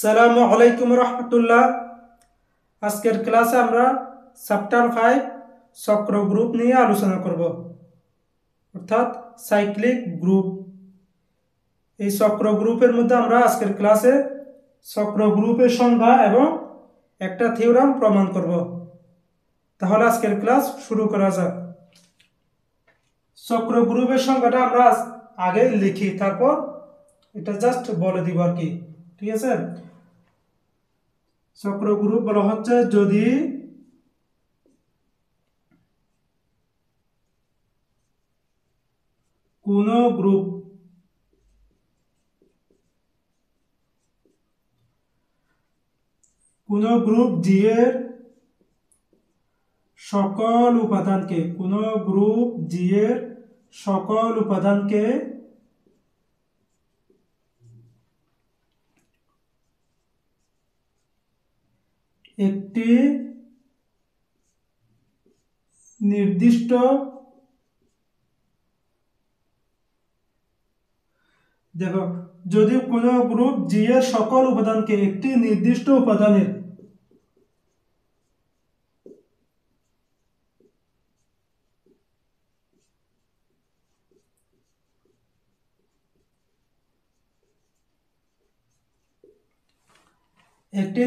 আসসালামু আলাইকুম রহমতুল্লাহ। আজকের ক্লাসে আমরা চ্যাপ্টার 5 চক্র গ্রুপ নিয়ে আলোচনা করব, অর্থাৎ সাইক্লিক গ্রুপ। এই চক্র গ্রুপের মধ্যে আমরা আজকের ক্লাসে চক্র গ্রুপের সংজ্ঞা এবং একটা থিওরাম প্রমাণ করব। তাহলে আজকের ক্লাস শুরু করা যাক। চক্র গ্রুপের সংজ্ঞাটা আমরা আগে লিখি, তারপর এটা জাস্ট বলে দিব আর কি, ঠিক আছে। চক্র গ্রুপ বলা হচ্ছে যদি কোনো গ্রুপ জি এর সকল উপাদানকে একটি নির্দিষ্ট যদি কোনো গ্রুপ জি এর সকল উপাদানকে একটি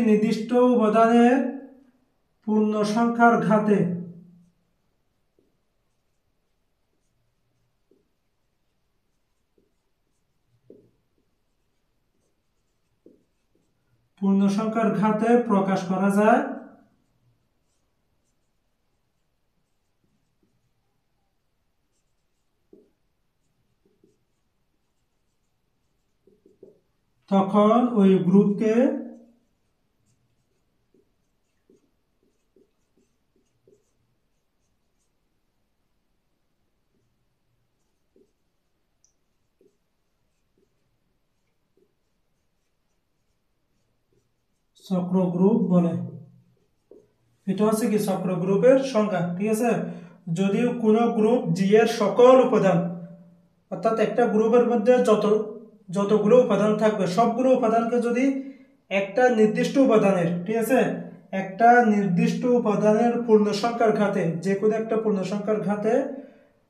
নির্দিষ্ট উপাদানের পূর্ণ সংখ্যার ঘাতে প্রকাশ করা যায়, তখন ওই গ্রুপকে চক্র গ্রুপ বলে। এটা হচ্ছে কি চক্র গ্রুপের সংজ্ঞা, ঠিক আছে। যদি কোনো গ্রুপ জি এর সকল উপাদান, অর্থাৎ একটা গ্রুপের মধ্যে যতগুলো উপাদান থাকবে সবগুলো উপাদানকে যদি একটা নির্দিষ্ট উপাদানের, ঠিক আছে, একটা নির্দিষ্ট উপাদানের পূর্ণ সংখ্যার ঘাতে, যে কোনো একটা পূর্ণ সংখ্যার ঘাতে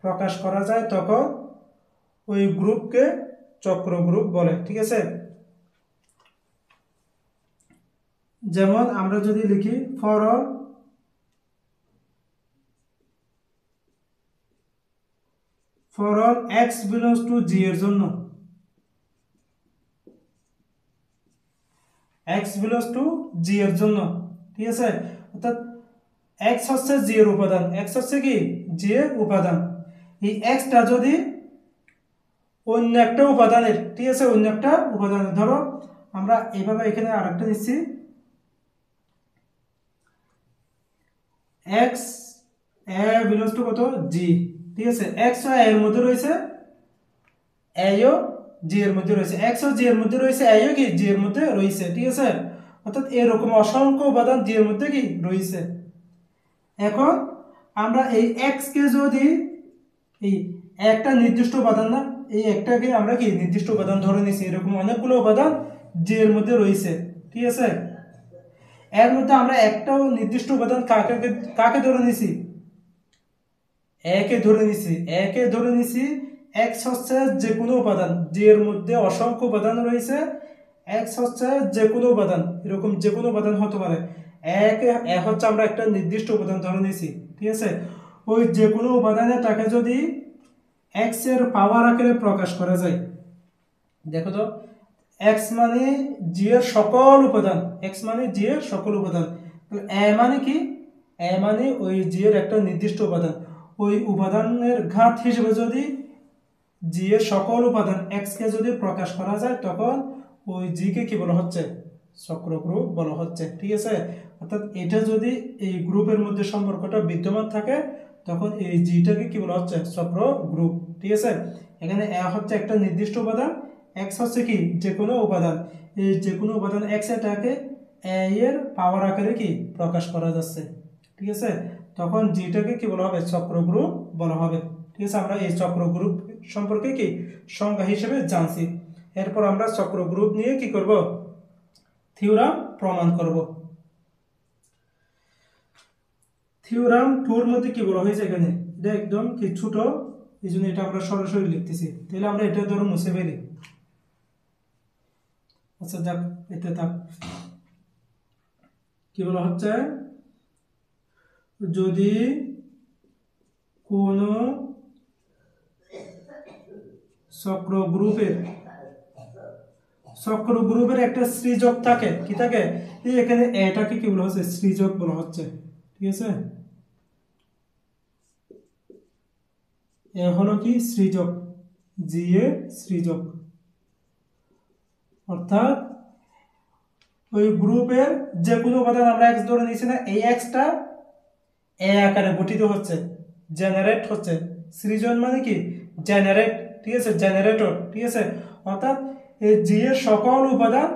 প্রকাশ করা যায়, তখন ওই গ্রুপকে চক্র গ্রুপ বলে, ঠিক আছে। যেমন আমরা যদি লিখি for all x belongs to g এর জন্য, ঠিক আছে, অর্থাৎ x হচ্ছে g এর উপাদান, x হচ্ছে কি g এর উপাদান। এই x টা যদি অন্য একটা উপাদানের, ঠিক আছে, অন্য একটা উপাদানের, ধরো আমরা এইভাবে এখানে আরেকটা নিচ্ছি, x a belongs to কত g, ঠিক আছে, x ও a এর মধ্যে রয়েছে, a ও g এর মধ্যে রয়েছে, x ও g এর মধ্যে রয়েছে, a ও কি g এর মধ্যে রয়েছে, ঠিক আছে। অর্থাৎ এরকম অসংখ্য উপাদান g এর মধ্যে কি রয়েছে। এখন আমরা এই x কে যদি এই একটা নির্দিষ্ট উপাদান, না এই একটাকে আমরা কি নির্দিষ্ট উপাদান ধরে নিছি, এরকম অনেকগুলো উপাদান g এর মধ্যে রয়েছে, ঠিক আছে। এর মধ্যে আমরা একটাও নির্দিষ্ট উপাদান কাকে ধরে নিছি, একে ধরে নিছি। x হচ্ছে যে কোনো উপাদান, যে এর মধ্যে অসংখ্য উপাদান রয়েছে, x হচ্ছে যে কোনো উপাদান, এরকম যে কোনো উপাদান হতে পারে, এ হচ্ছে আমরা একটা নির্দিষ্ট উপাদান ধরে নিছি, ঠিক আছে। ওই যে কোনো উপাদানের তাকে যদি x এর পাওয়ার আকারে প্রকাশ করা যায়, দেখো তো, x মানে g এর সকল উপাদান, a মানে কি, a মানে ওই g এর একটা নির্দিষ্ট উপাদান, ওই উপাদানের ঘাত হিসেবে যদি g এর সকল উপাদান x কে যদি প্রকাশ করা যায়, তখন ওই g কে কি বলা হচ্ছে, চক্র গ্রুপ বলা হচ্ছে, ঠিক আছে। অর্থাৎ এটা যদি এই গ্রুপের মধ্যে সম্পর্কটা বিদ্যমান থাকে, তখন এই g টাকে কি বলা হচ্ছে, চক্র গ্রুপ, ঠিক আছে। এখানে a হচ্ছে একটা নির্দিষ্ট উপাদান, x হচ্ছে কি যে কোনো উপাদান, এই যে কোনো উপাদান x এটাকে a এর পাওয়ার আকারে কি প্রকাশ করা যাচ্ছে, ঠিক আছে। তখন যেটাকে কি বলা হবে, চক্র গ্রুপ বলা হবে, ঠিক আছে। আমরা এই চক্র গ্রুপ সম্পর্কে কি সংজ্ঞা হিসেবে জানছি। এরপর আমরা চক্র গ্রুপ নিয়ে কি করব, থিওরাম প্রমাণ করব। থিওরাম 2 এর মধ্যে কি বলা হয়েছে এখানে, এটা একদম কি ছোট, এই জন্য এটা আমরা সরাসরি লিখতেছি। তাহলে আমরা এটা ধরো মুছে ফেলি। আচ্ছা যাক, এটা থাক। কি বলা হচ্ছে, যদি কোনো চক্র গ্রুপের একটা সৃজক থাকে, কি থাকে, এই এখানে এটাকে কি বলা হচ্ছে, সৃজক বলা হচ্ছে। ঠিক আছে, এ হলো কি সৃজক, জি এর সৃজক। অর্থাৎ ওই গ্রুপের যে কোনো উপাদান আমরা এক্স ধরে নিয়েছি না, এই এক্সটা এ আকারে গঠিত হচ্ছে, জেনারেট হচ্ছে। সৃজন মানে কি জেনারেট, ঠিক আছে, জেনারেটর। ঠিক আছে, অর্থাৎ এই জি এর সকল উপাদান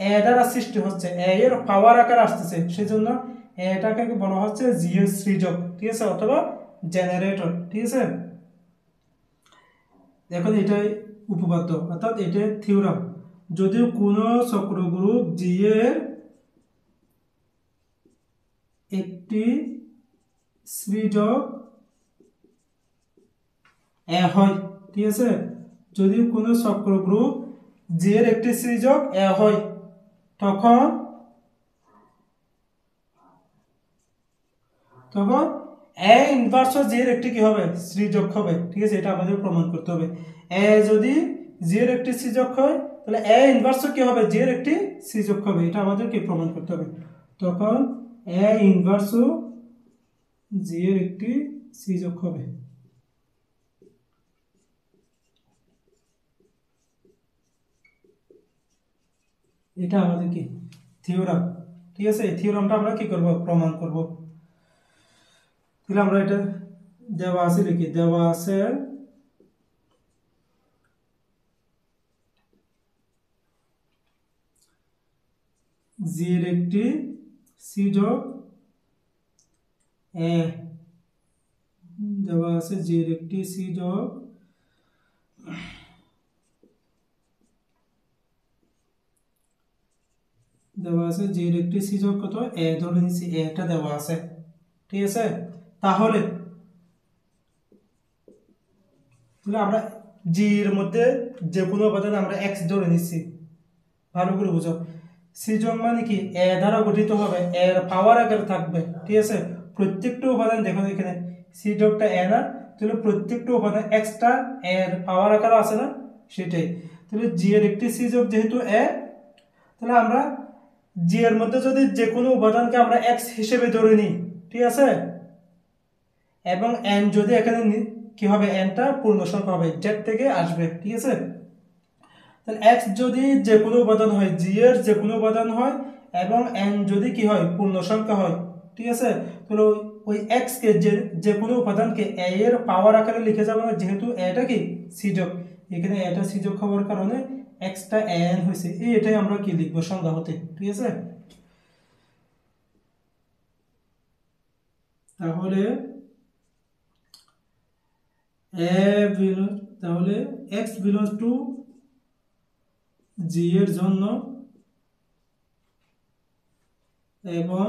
এ দ্বারা সৃষ্টি হচ্ছে, এ এর পাওয়ার আকারে আসতেছে, সেজন্য এটাকে বলা হচ্ছে জি এর সৃজক। ঠিক আছে, অথবা জেনারেটর। ঠিক আছে, এখন এটাই উপপাদ্য, অর্থাৎ এটা থিওরাম। যদি কোনো চক্র গ্রুপ জি এর একটি সৃজক এ হয়, ঠিক আছে, যদি কোনো চক্র গ্রুপ জি এর একটি সৃজক এ হয়, তখন এ ইনভার্স জি এর একটি কি হবে, সৃজক হবে। ঠিক আছে, এটা আমাদের প্রমাণ করতে হবে। এ যদি জি এর একটি সৃজক হয়, তাহলে এ ইনভার্স কি হবে, জি এর একটি সৃজক হবে। এটা আমাদেরকে প্রমাণ করতে হবে। তখন এ ইনভার্স জি এর একটি সৃজক হবে। এটা আমাদের কি থিওরাম। ঠিক আছে, এই থিওরামটা আমরা কি করব, প্রমাণ করব। তাহলে আমরা এটা দেওয়া আছে, লিখি দেওয়া আছে জি এর একটি সৃজক এ, দেওয়া আছে জি এর একটি সৃজক দেওয়া আছে, জি এর একটি সৃজক কত, এ ধরে নিচ্ছি, এটা দেওয়া আছে। ঠিক আছে, তাহলে আমরা জি এর মধ্যে যে কোনো উপাদান আমরা এক্স ধরে নিচ্ছি, ভালো করে বুঝো। সৃজক মানে কি এ দ্বারা গঠিত হবে, এর পাওয়ার আকারে থাকবে। ঠিক আছে, প্রত্যেকটা উপাদান দেখো এখানে সৃজকটা এ না, তাহলে প্রত্যেকটা উপাদান এক্সটা এর পাওয়ার আকারে আছে না, সেটাই। তাহলে জি এর একটি সৃজক যেহেতু এ, তাহলে আমরা জি এর মধ্যে যদি যে কোনো উপাদানকে আমরা এক্স হিসেবে ধরে নিই, ঠিক আছে, এবং এন যদি এখানে কি হবে, এনটা পূর্ণ সংখ্যা হবে, জেড থেকে আসবে। ঠিক আছে, তাহলে এক্স যদি যে কোনো উপাদান হয়, জি এর যে কোনো উপাদান হয়, এবং এন যদি কি হয়, পূর্ণ সংখ্যা হয়, ঠিক আছে, তাহলে ওই এক্স কে যে কোনো উপাদানকে এ এর পাওয়ার আকারে লিখে যাবে না, যেহেতু এটা কি সৃজক, এখানে এটা সৃজক হওয়ার কারণে এক্সটা এন হয়েছে, এটাই আমরা কি লিখবো সংজ্ঞা হতে। ঠিক আছে, তাহলে তাহলে এক্স বিলংস টু জি এর জন্য এবং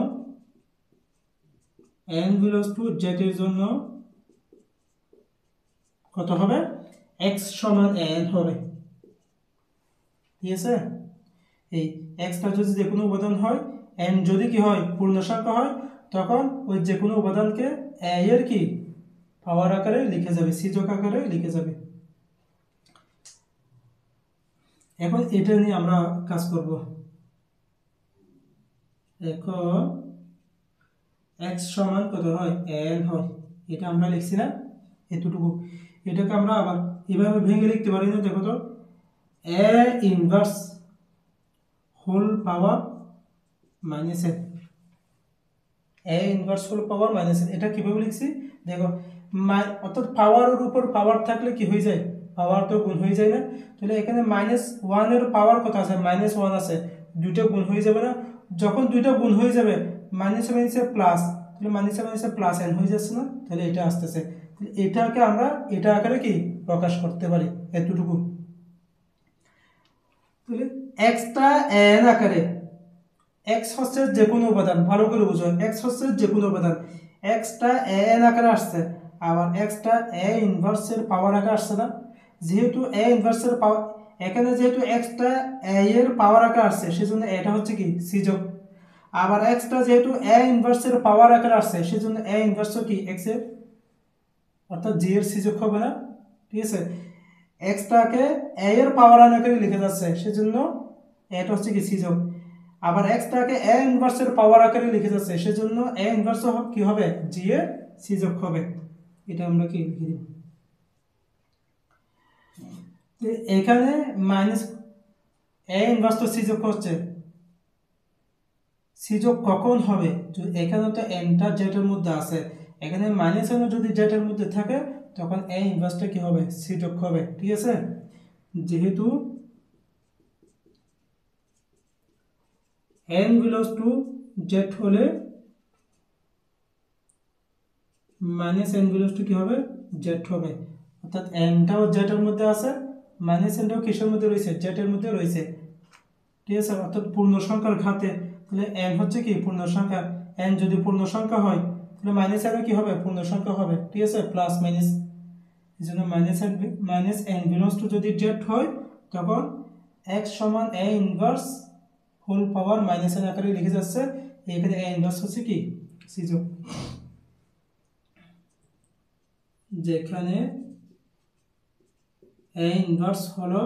এন বিলংস টু জেড এর জন্য কত হবে, এক্স সমান এন হবে। ঠিক আছে, এই এক্সটা যদি যে কোনো উপাদান হয়, এন যদি কি হয়, পূর্ণ সংখ্যা হয়, তখন ওই যে কোনো উপাদানকে এ এর কি পাওয়ার আকারে লিখে যাবে, সৃজক আকারে লিখে যাবে। এখন এটা নিয়ে আমরা কাজ করব। এখন এক্স সমান কত হয়, এন হয়, এটা আমরা লিখছি না, এতটুকু। এটাকে আমরা আবার এভাবে ভেঙে লিখতে পারি না, দেখো তো, A inverse whole power minus N, A inverse whole power minus N, এটা কিভাবে লিখছি দেখো, অর্থাৎ পাওয়ারের উপর পাওয়ার থাকলে কি হয়ে যায়, পাওয়ার তো গুণ হয়ে যায় না, তাহলে এখানে -1 এর পাওয়ার কত আছে, -1 আছে, দুইটা গুণ হয়ে যাবে না, যখন দুইটা গুণ হয়ে যাবে মাইনাসে মাইনাসে প্লাস, তাহলে মাইনাসে মাইনাসে প্লাস এন হয়ে যাচ্ছে না, তাহলে এটা আসতেছে। এটাকে আমরা এটা আকারে কি প্রকাশ করতে পারি, এতটুকু। তাহলে এক্সটা এন আকারে এক্স হচ্ছে যে কোনো উপাদান, ভালো করে বুঝো, এক্স হচ্ছে যে কোনো উপাদান। এক্সটা এ এন আকারে আসছে, আবার এক্সটা এ ইনভার্সের পাওয়ার আকারে আসছে না। যেহেতু এ ইনভার্সের পাওয়ার, এখানে যেহেতু এক্সটা এ এর পাওয়ার আকারে আসছে, সেজন্য এটা হচ্ছে কি সিজক। আবার এক্সটা যেহেতু এ ইনভার্সের পাওয়ার আকারে আসছে, সেজন্য এ ইনভার্স কি এক্স এর, অর্থাৎ জি এর সিজক হবে না। ঠিক আছে, এক্সটাকে এ এর পাওয়ার আকারে লিখে যাচ্ছে, সেজন্য এটা হচ্ছে কি সিজক। আবার এক্সটাকে এ ইনভার্সের পাওয়ার আকারে লিখে যাচ্ছে, সেজন্য এ ইনভার্স কি হবে, জি এর সিজক হবে। এটা আমরা কি লিখে দিব। এখানে মাইনাস এ ইনভার্স তো সিজক হচ্ছে, সিজক কখন হবে, এখানে তো এনটা জেটের মধ্যে আছে, এখানে মাইনাস এন যদি জেটের মধ্যে থাকে তখন এ ইনভার্সটা কি হবে, সিজক হবে। ঠিক আছে, যেহেতু n বিলংস টু জেড হলে মাইনাস এন বিলংস টু কি হবে, জেড হবে, অর্থাৎ এনটাও জেটের মধ্যে আছে, মাইনাস এনটাও কিসের মধ্যে রয়েছে, জেটের মধ্যে রয়েছে। ঠিক আছে, অর্থাৎ পূর্ণ সংখ্যার ঘাতে, তাহলে এন হচ্ছে কি পূর্ণ সংখ্যা, এন যদি পূর্ণ সংখ্যা হয় তাহলে মাইনাস এন কি হবে, পূর্ণ সংখ্যা হবে। ঠিক আছে, প্লাস মাইনাস, এই জন্য মাইনাস এন বিলংস টু যদি জেড হয় তখন এক্স সমান A inverse whole power minus N আকারে লিখে যাচ্ছে, এখানে এ ইনভার্স হচ্ছে কি সিজক। যেখানে এ ইনভার্স হলো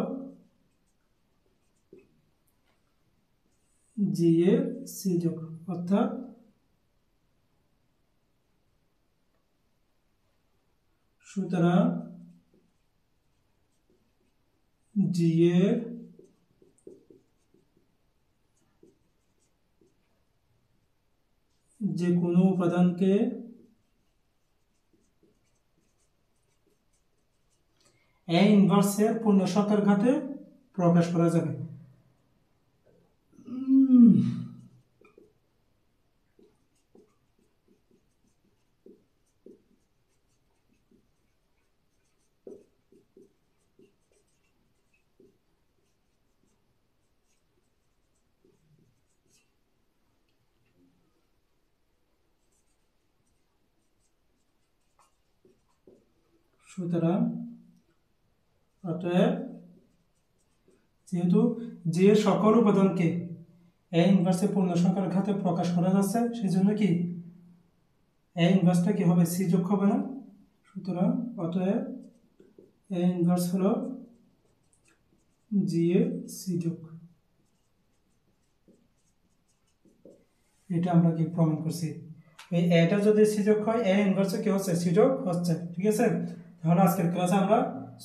জি এর সিজক, অর্থাৎ সুতরাং জি এর যে কোনো উপাদানকে এ ইনভার্সের পূর্ণ সংখ্যার ঘাতে প্রকাশ করা যাবে। সুতরাং অতএব যেহেতু যে সকল উপাদানকে এ ইনভার্সের পূর্ণ সংখ্যার ঘাতে প্রকাশ করা যাচ্ছে, সেই জন্য কি এ ইনভার্সটা কি হবে, সিজক হবে না। সুতরাং অতএব এ ইনভার্স হলো জি এর সিজক। এটা আমরা কি প্রমাণ করছি, এই এটা যদি সিজক হয় এ ইনভার্সে কি হচ্ছে, সিজক হচ্ছে। ঠিক আছে, তাহলে আজকের ক্লাসে আমরা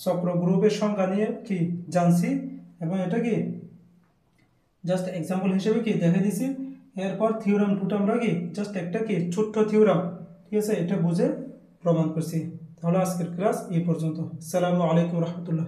চক্র গ্রুপের সংখ্যা নিয়ে কি জানছি, এবং এটা কি জাস্ট এক্সাম্পল হিসেবে কি দেখে দিছি। এরপর থিওরাম টুটা আমরা কি জাস্ট একটা কি ছোট্ট থিওরাম, ঠিক আছে, এটা বুঝে প্রমাণ করছি। তাহলে আজকের ক্লাস এই পর্যন্ত। আসসালামু আলাইকুম রহমতুল্লাহ।